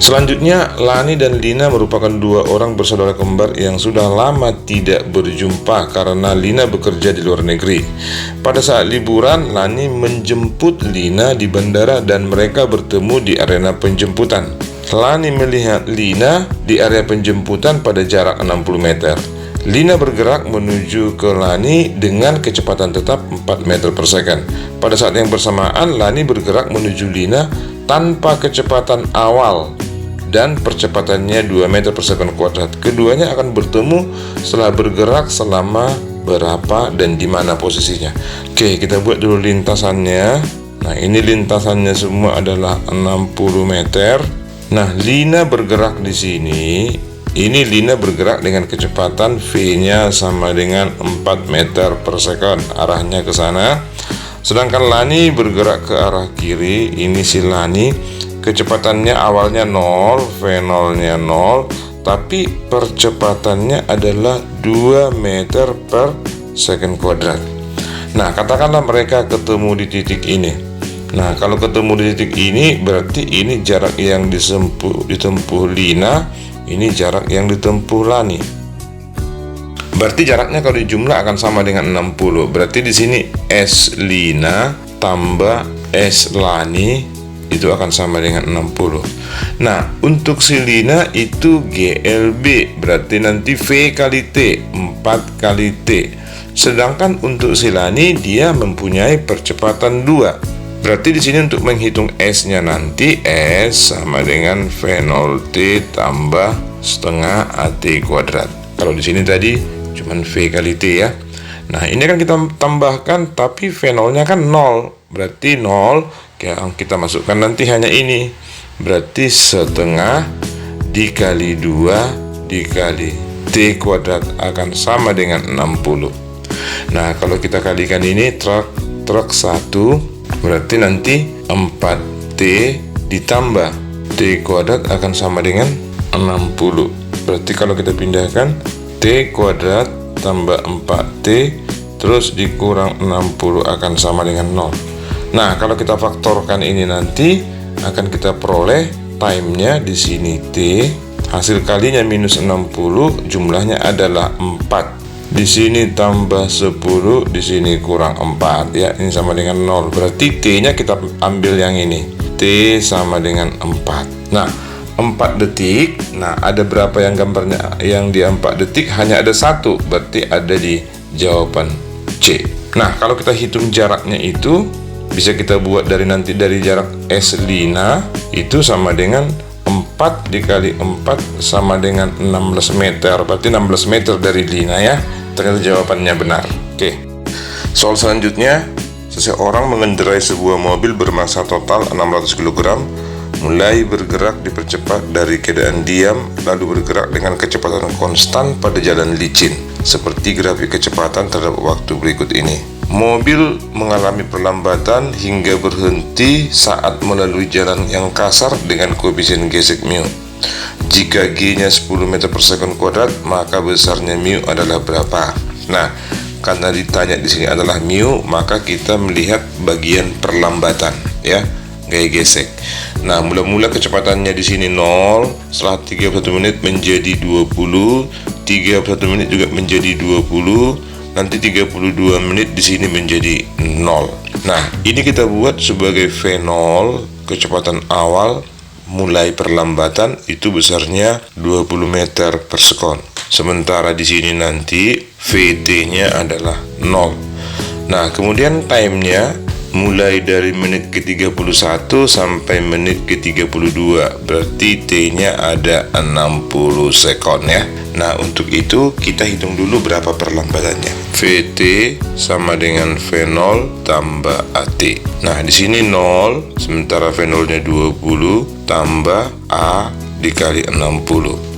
Selanjutnya, Lani dan Lina merupakan dua orang bersaudara kembar yang sudah lama tidak berjumpa karena Lina bekerja di luar negeri. Pada saat liburan, Lani menjemput Lina di bandara dan mereka bertemu di arena penjemputan. Lani melihat Lina di area penjemputan pada jarak 60 meter. Lina bergerak menuju ke Lani dengan kecepatan tetap 4 meter per second. Pada saat yang bersamaan, Lani bergerak menuju Lina tanpa kecepatan awal dan percepatannya 2 meter per second kuadrat. Keduanya akan bertemu setelah bergerak selama berapa dan di mana posisinya. Oke, kita buat dulu lintasannya. Nah, ini lintasannya semua adalah 60 meter. Nah, Lina bergerak di sini. Ini Lina bergerak dengan kecepatan V-nya sama dengan 4 meter per second. Arahnya ke sana. Sedangkan Lani bergerak ke arah kiri. Ini si Lani. Kecepatannya awalnya 0, V0-nya 0, tapi percepatannya adalah 2 meter per second kuadrat. Nah, katakanlah mereka ketemu di titik ini. Nah, kalau ketemu di titik ini, berarti ini jarak yang ditempuh Lina, ini jarak yang ditempuh Lani. Berarti jaraknya kalau dijumlah akan sama dengan 60. Berarti di sini S Lina tambah S Lani itu akan sama dengan 60. Nah, untuk si Lina itu GLB, berarti nanti V kali T, 4 kali T. Sedangkan untuk si Lani dia mempunyai percepatan 2. Berarti di sini untuk menghitung S-nya nanti S sama dengan V0T tambah setengah AT kuadrat. Kalau di sini tadi cuman V kali T ya. Nah, ini kan kita tambahkan tapi V0-nya kan 0. Berarti 0 yang kita masukkan nanti hanya ini. Berarti setengah dikali 2 dikali T kuadrat akan sama dengan 60. Nah, kalau kita kalikan ini truk 1, berarti nanti 4T ditambah T kuadrat akan sama dengan 60. Berarti kalau kita pindahkan T kuadrat tambah 4T terus dikurang 60 akan sama dengan 0. Nah, kalau kita faktorkan ini nanti akan kita peroleh time-nya di sini T, hasil kalinya minus 60, jumlahnya adalah 4. Di sini tambah 10, di sini kurang 4 ya. Ini sama dengan 0. Berarti T-nya kita ambil yang ini. T sama dengan 4. Nah, 4 detik. Nah, ada berapa yang gambarnya? Yang di 4 detik hanya ada 1. Berarti ada di jawaban C. Nah, kalau kita hitung jaraknya itu bisa kita buat dari jarak S Lina itu sama dengan 4 dikali 4 sama dengan 16 meter. Berarti 16 meter dari Lina ya. Ternyata jawabannya benar. Oke. Soal selanjutnya, seseorang mengendarai sebuah mobil bermassa total 600 kg mulai bergerak dipercepat dari keadaan diam lalu bergerak dengan kecepatan konstan pada jalan licin seperti grafik kecepatan terhadap waktu berikut ini. Mobil mengalami perlambatan hingga berhenti saat melalui jalan yang kasar dengan koefisien gesek mu. Jika G-nya 10 meter per second kuadrat, maka besarnya mu adalah berapa? Nah, karena ditanya di sini adalah mu, maka kita melihat bagian perlambatan, ya, gaya gesek. Nah, mula-mula kecepatannya di sini 0, setelah 31 menit menjadi 20, 31 menit juga menjadi 20. Nanti 32 menit di sini menjadi 0. Nah, ini kita buat sebagai V0, kecepatan awal mulai perlambatan itu besarnya 20 meter per sekon. Sementara di sini nanti VT-nya adalah 0. Nah, kemudian time-nya mulai dari menit ke-31 sampai menit ke-32. Berarti T-nya ada 60 sekon ya. Nah, untuk itu kita hitung dulu berapa perlambatannya. VT sama dengan V0 tambah AT. Nah, di sini 0, sementara V0-nya 20 tambah A dikali 60.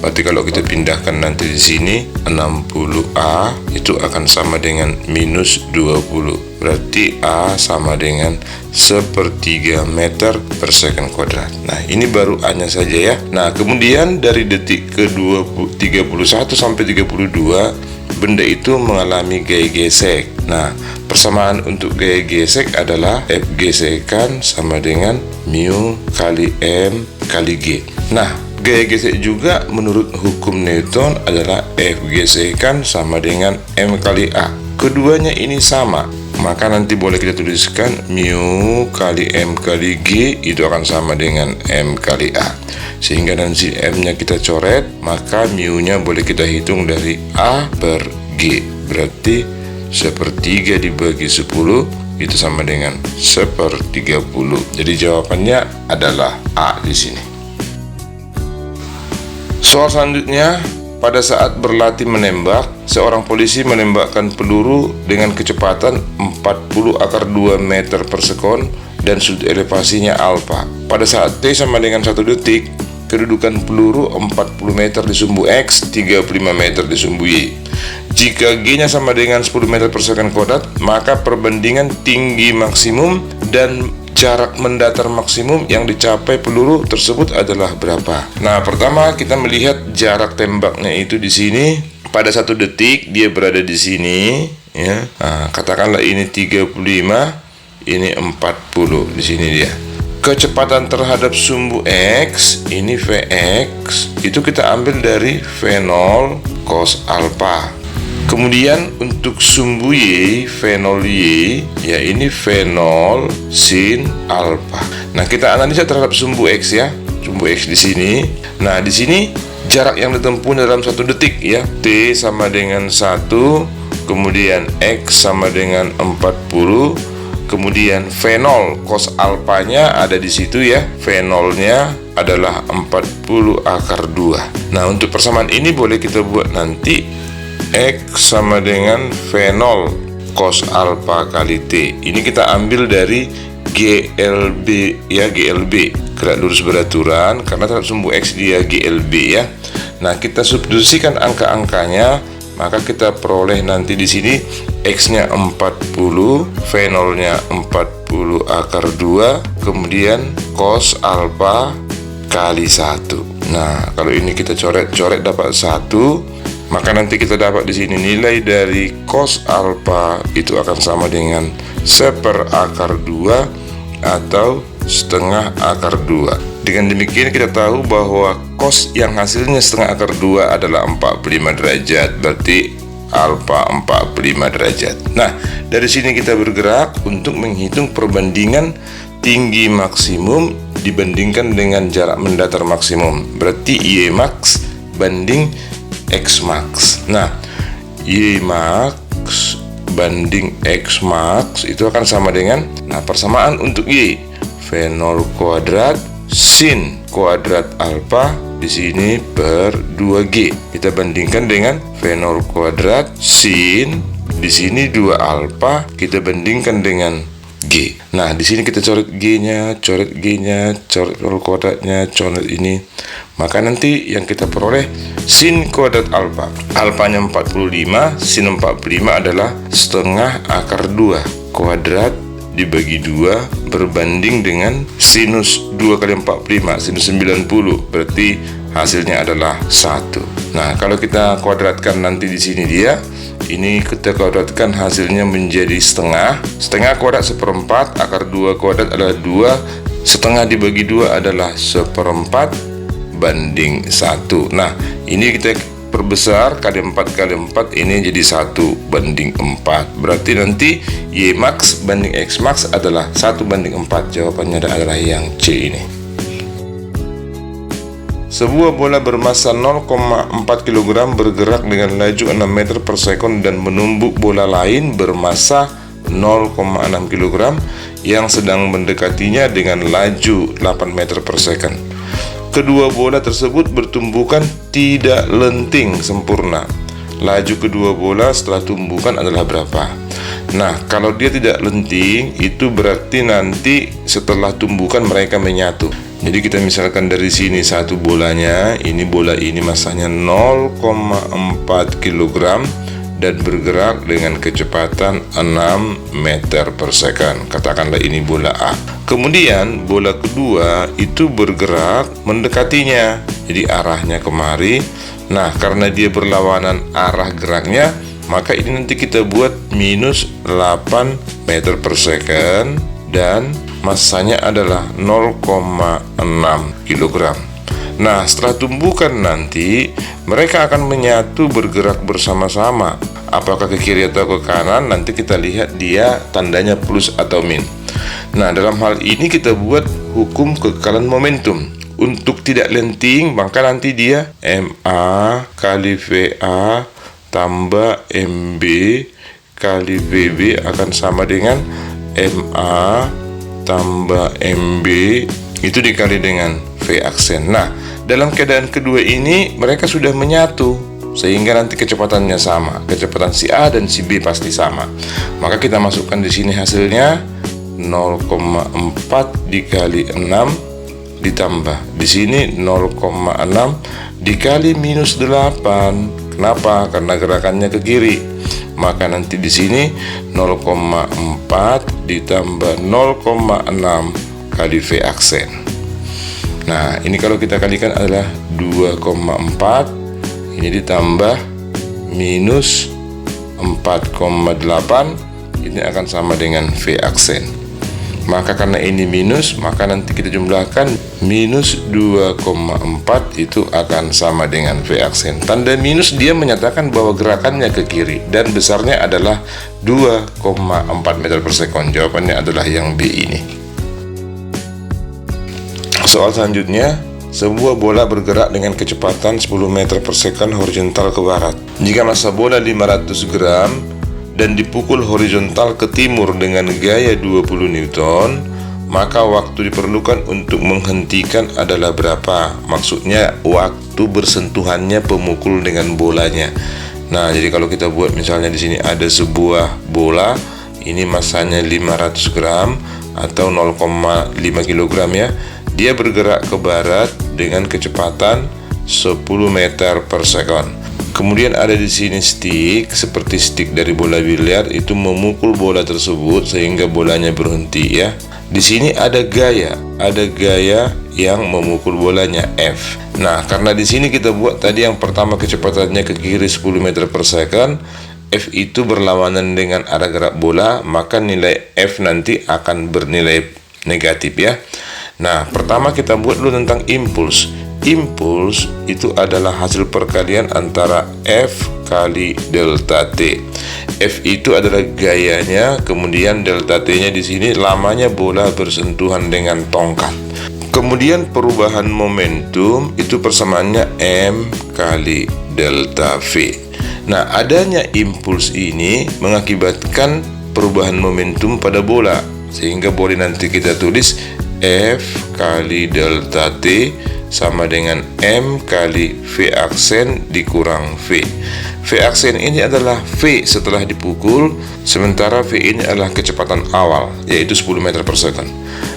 Berarti kalau kita pindahkan nanti di sini 60A itu akan sama dengan minus 20. Berarti A sama dengan 1/3 meter per second kuadrat. Nah, ini baru A-nya saja ya. Nah, kemudian dari detik ke 31 sampai 32 benda itu mengalami gaya gesek. Nah, persamaan untuk gaya gesek adalah F gesekan sama dengan mu kali M kali G. Nah, gaya gesek juga menurut hukum Newton adalah F gesekan sama dengan M kali A. Keduanya ini sama, maka nanti boleh kita tuliskan mu kali M kali G itu akan sama dengan M kali A. Sehingga nanti M-nya kita coret, maka mu-nya boleh kita hitung dari A per G. Berarti 1/3 dibagi 10 itu sama dengan 1/30. Jadi jawabannya adalah A di sini. Soal selanjutnya, pada saat berlatih menembak, seorang polisi menembakkan peluru dengan kecepatan 40/2 meter per sekon dan sudut elevasinya alfa. Pada saat T sama dengan 1 detik, kedudukan peluru 40 meter di sumbu X, 35 meter di sumbu Y. Jika G-nya sama dengan 10 meter per second kuadrat, maka perbandingan tinggi maksimum dan jarak mendatar maksimum yang dicapai peluru tersebut adalah berapa? Nah, pertama kita melihat jarak tembaknya itu di sini. Pada 1 detik dia berada di sini, ya. Nah, katakanlah ini 35, ini 40 di sini dia. Kecepatan terhadap sumbu X, ini Vx, itu kita ambil dari V0 cos alpha. Kemudian untuk sumbu Y, V0 Y, ya ini V0 sin alpha. Nah, kita analisa terhadap sumbu X ya, sumbu X di sini. Nah, di sini jarak yang ditempuh dalam 1 detik ya, T sama dengan 1, kemudian X sama dengan 40, kemudian V0 cos alpanya ada di situ ya. V0-nya adalah 40/2. Nah, untuk persamaan ini boleh kita buat nanti X sama dengan V0 cos alpha kali T. Ini kita ambil dari GLB ya, GLB, gerak lurus beraturan, karena terhadap sumbu X dia GLB ya. Nah, kita substitusikan angka-angkanya, maka kita peroleh nanti di sini X-nya 40, V0-nya 40/2, kemudian cos alpha kali 1. Nah, kalau ini kita coret-coret dapat 1, maka nanti kita dapat di sini nilai dari cos alpha itu akan sama dengan 1/2 atau setengah akar 2. Dengan demikian kita tahu bahwa cos yang hasilnya setengah akar 2 adalah 45 derajat. Berarti alfa 45 derajat. Nah, dari sini kita bergerak untuk menghitung perbandingan tinggi maksimum dibandingkan dengan jarak mendatar maksimum. Berarti Y max banding X max. Nah, Y max banding X max itu akan sama dengan, nah, persamaan untuk Y, V0 kuadrat sin kuadrat alfa di sini per 2G. Kita bandingkan dengan V0 kuadrat sin di sini 2 alfa, kita bandingkan dengan G. Nah, di sini kita coret G-nya, coret G-nya, coret V0 kuadratnya, coret ini. Maka nanti yang kita peroleh sin kuadrat alfa. Alfanya 45, sin 45 adalah setengah akar 2 kuadrat dibagi 2 berbanding dengan sinus 2 kali 45, sinus 90, berarti hasilnya adalah 1. Nah, kalau kita kuadratkan nanti di sini dia, ini kita kuadratkan hasilnya menjadi setengah. Setengah kuadrat 1/4, akar 2 kuadrat adalah 2, setengah dibagi 2 adalah 1/4 banding 1. Nah, ini kita perbesar kali 4 kali 4, ini jadi 1 banding 4. Berarti nanti Y max banding X max adalah 1 banding 4. Jawabannya adalah yang C ini. Sebuah bola bermasa 0,4 kg bergerak dengan laju 6 meter per sekon dan menumbuk bola lain bermasa 0,6 kg yang sedang mendekatinya dengan laju 8 meter per second. Kedua bola tersebut bertumbukan tidak lenting sempurna. Laju kedua bola setelah tumbukan adalah berapa? Nah, kalau dia tidak lenting, itu berarti nanti setelah tumbukan mereka menyatu. Jadi kita misalkan dari sini satu bolanya, ini bola ini masanya 0,4 kg dan bergerak dengan kecepatan 6 meter per second. Katakanlah ini bola A. Kemudian bola kedua itu bergerak mendekatinya. Jadi arahnya kemari, Nah, karena dia berlawanan arah geraknya, maka ini nanti kita buat minus 8 meter per second dan massanya adalah 0,6 kg. Nah, setelah tumbukan nanti mereka akan menyatu bergerak bersama-sama. Apakah ke kiri atau ke kanan, nanti kita lihat dia tandanya plus atau min. Nah, dalam hal ini kita buat hukum kekekalan momentum. Untuk tidak lenting, maka nanti dia MA kali VA tambah MB kali VB akan sama dengan MA tambah MB itu dikali dengan V aksen. Nah, dalam keadaan kedua ini mereka sudah menyatu sehingga nanti kecepatannya sama. Kecepatan si A dan si B pasti sama. Maka kita masukkan di sini hasilnya 0,4 dikali 6 ditambah di sini 0,6 dikali minus 8. Kenapa? Karena gerakannya ke kiri. Maka nanti di sini 0,4 ditambah 0,6 kali V aksen. Nah, ini kalau kita kalikan adalah 2,4. Ini ditambah minus 4,8. Ini akan sama dengan V aksen. Maka karena ini minus, maka nanti kita jumlahkan minus 2,4 itu akan sama dengan V aksen. Tanda minus dia menyatakan bahwa gerakannya ke kiri dan besarnya adalah 2,4 meter per second. Jawabannya adalah yang B ini. Soal selanjutnya, sebuah bola bergerak dengan kecepatan 10 meter per second horizontal ke barat. Jika massa bola 500 gram dan dipukul horizontal ke timur dengan gaya 20 Newton, maka waktu diperlukan untuk menghentikan adalah berapa? Maksudnya waktu bersentuhannya pemukul dengan bolanya. Nah, jadi kalau kita buat misalnya di sini ada sebuah bola, ini massanya 500 gram atau 0,5 kg ya. Dia bergerak ke barat dengan kecepatan 10 meter per second. Kemudian ada di sini stick, seperti stick dari bola biliar, itu memukul bola tersebut sehingga bolanya berhenti ya. Di sini ada gaya yang memukul bolanya F. Nah, karena di sini kita buat tadi yang pertama kecepatannya ke kiri 10 meter per second, F itu berlawanan dengan arah gerak bola, maka nilai F nanti akan bernilai negatif ya. Nah, pertama kita buat dulu tentang impuls. Impuls itu adalah hasil perkalian antara F kali delta T. F itu adalah gayanya, kemudian delta T-nya di sini lamanya bola bersentuhan dengan tongkat. Kemudian perubahan momentum itu persamaannya M kali delta V. Nah, adanya impuls ini mengakibatkan perubahan momentum pada bola, sehingga boleh nanti kita tulis F kali delta T sama dengan M kali V aksen dikurang V. V aksen ini adalah V setelah dipukul, sementara V ini adalah kecepatan awal, yaitu 10 meter per second.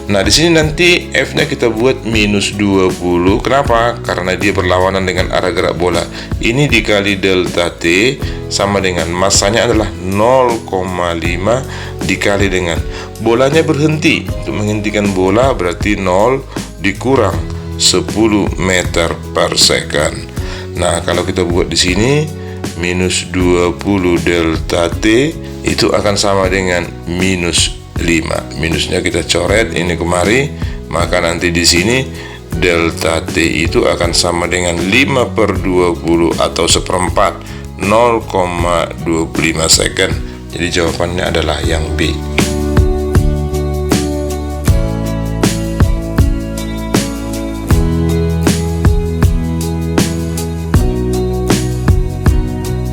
Nah, di sini nanti F-nya kita buat minus 20. Kenapa? Karena dia berlawanan dengan arah gerak bola. Ini dikali delta T sama dengan massanya adalah 0,5 dikali dengan bolanya berhenti. Untuk menghentikan bola berarti 0 dikurang 10 meter per second. Nah, kalau kita buat di sini minus 20 delta T itu akan sama dengan minus 5. Minusnya kita coret ini kemari, maka nanti di sini delta T itu akan sama dengan 5 per 20 atau seperempat 0,25 second. Jadi jawabannya adalah yang B.